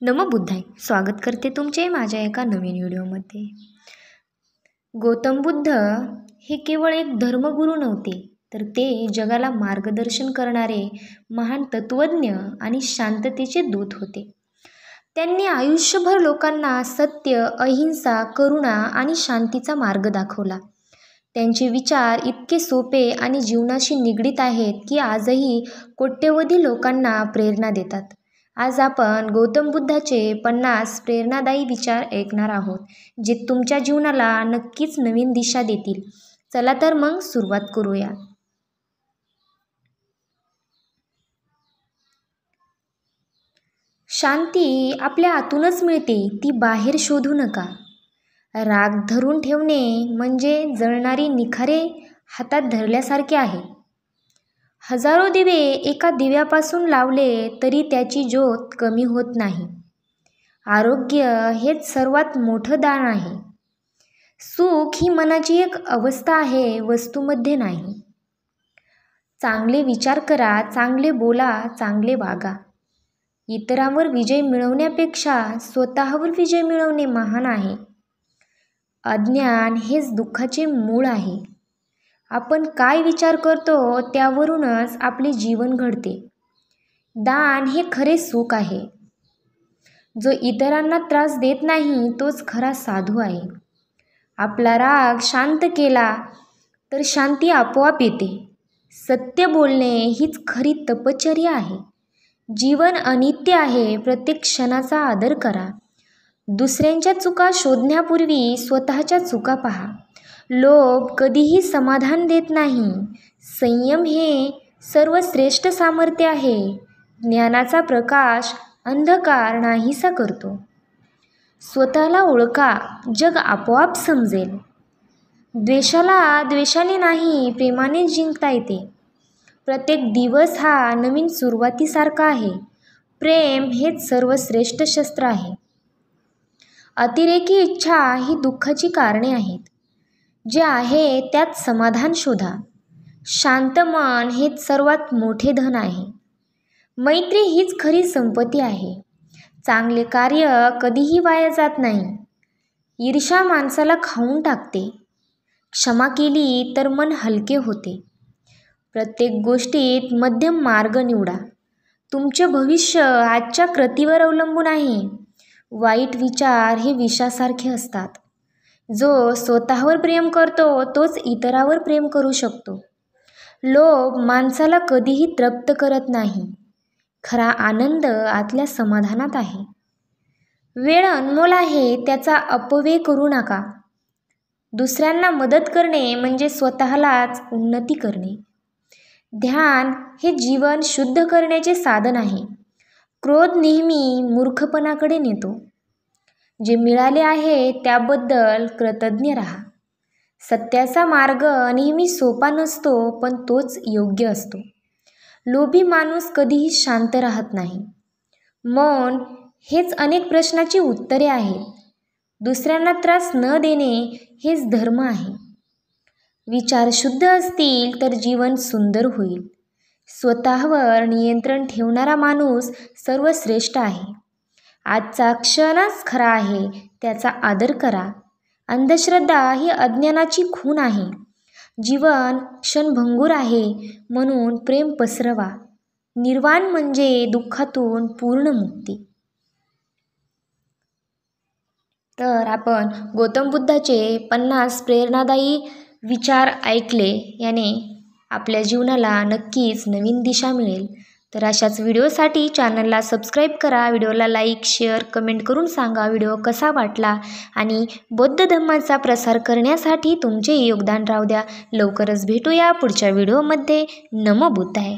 नमो बुद्धाय. स्वागत करते तुमचे माझ्या एका नवीन व्हिडिओमध्ये. गौतम बुद्ध हे केवळ एक धर्मगुरू नव्हते, तर ते जगाला मार्गदर्शन करणारे महान तत्त्वज्ञ आणि शांततेचे दूत होते. त्यांनी आयुष्यभर लोकांना सत्य, अहिंसा, करुणा आणि शांतीचा मार्ग दाखवला. त्यांचे विचार इतके सोपे आणि जीवनाशी निगडीत आहेत की आजही कोट्यवधी लोकांना प्रेरणा देतात. आज आपण गौतम बुद्धाचे 50 प्रेरणादायी विचार ऐकणार आहोत, जे तुमच्या जीवनाला नक्कीच नवीन दिशा देतील. चला तर मग सुरुवात करूया. शांती आपल्या आतूनच मिळते, ती बाहेर शोधू नका. राग धरून ठेवणे म्हणजे जळणारी निखारे हातात धरल्यासारखे आहे. हजारो दिवे एका दिव्यापासून लावले तरी त्याची ज्योत कमी होत नाही. आरोग्य हेच सर्वात मोठं दान आहे. सुख ही मनाची एक अवस्था आहे, वस्तूमध्ये नाही. चांगले विचार करा, चांगले बोला, चांगले वागा. इतरांवर विजय मिळवण्यापेक्षा स्वतःवर विजय मिळवणे महान आहे. अज्ञान हेच दुःखाचे मूळ आहे. आपण काय विचार करतो त्यावरूनच आपले जीवन घडते. दान हे खरे सुख आहे. जो इतरांना त्रास देत नाही तोच खरा साधू आहे. आपला राग शांत केला तर शांती आपोआप येते. सत्य बोलणे हीच खरी तपश्चर्या आहे. जीवन अनित्य आहे, प्रत्येक क्षणाचा आदर करा. दुसऱ्यांच्या चुका शोधण्यापूर्वी स्वतःच्या चुका पहा. लोभ कधीही समाधान देत नाही. संयम हे सर्वश्रेष्ठ सामर्थ्य आहे. ज्ञानाचा प्रकाश अंधकार नाहीसा करतो. स्वतःला ओळखा, जग आपोआप समजेल. द्वेषाला द्वेषाने नाही, प्रेमाने जिंकता येते. प्रत्येक दिवस हा नवीन सुरुवातीसारखा आहे. प्रेम हेच सर्वश्रेष्ठ शस्त्र आहे. अतिरेकी इच्छा ही दुःखाची कारणे आहेत. जे आहे त्यात समाधान शोधा. शांत मन हेच सर्वात मोठे धन आहे. मैत्री हीच खरी संपत्ती आहे. चांगले कार्य कधीही वाया जात नाही. ईर्ष्या माणसाला खाऊन टाकते. क्षमा केली तर मन हलके होते. प्रत्येक गोष्टीत मध्यम मार्ग निवडा. तुमचे भविष्य आजच्या कृतीवर अवलंबून आहे. वाईट विचार हे विषासारखे असतात. जो स्वतःवर प्रेम करतो तोच इतरावर प्रेम करू शकतो. लोभ माणसाला कधीही तृप्त करत नाही. खरा आनंद आतल्या समाधानात आहे. वेळ अनमोल आहे, त्याचा अपव्यय करू नका. दुसऱ्यांना मदत करणे म्हणजे स्वतःलाच उन्नती करणे. ध्यान हे जीवन शुद्ध करण्याचे साधन आहे. क्रोध नेहमी मूर्खपणाकडे नेतो. जे मिळाले आहे त्याबद्दल कृतज्ञ राहा. सत्याचा मार्ग नेहमी सोपा नसतो, पण तोच योग्य असतो. लोभी माणूस कधीही शांत राहत नाही. मौन हेच अनेक प्रश्नाची उत्तरे आहेत. दुसऱ्यांना त्रास न देणे हेच धर्म आहे. विचार शुद्ध असतील तर जीवन सुंदर होईल. स्वतःवर नियंत्रण ठेवणारा माणूस सर्वश्रेष्ठ आहे. आजचा क्षणच खरा आहे, त्याचा आदर करा. अंधश्रद्धा ही अज्ञानाची खून आहे. जीवन क्षणभंगूर आहे, म्हणून प्रेम पसरवा. निर्वाण म्हणजे दुःखातून पूर्ण मुक्ती. तर आपण गौतम बुद्धाचे 50 प्रेरणादायी विचार ऐकले. याने आपल्या जीवनाला नक्कीच नवीन दिशा मिळेल. तर अशाच व्हिडिओसाठी चॅनलला सबस्क्राईब करा. व्हिडिओला लाईक, शेअर, कमेंट करून सांगा व्हिडिओ कसा वाटला. आणि बौद्ध धर्माचा प्रसार करण्यासाठी तुमचे योगदान राहू द्या. लवकरच भेटूया पुढच्या व्हिडिओमध्ये. नमो बुद्धाय.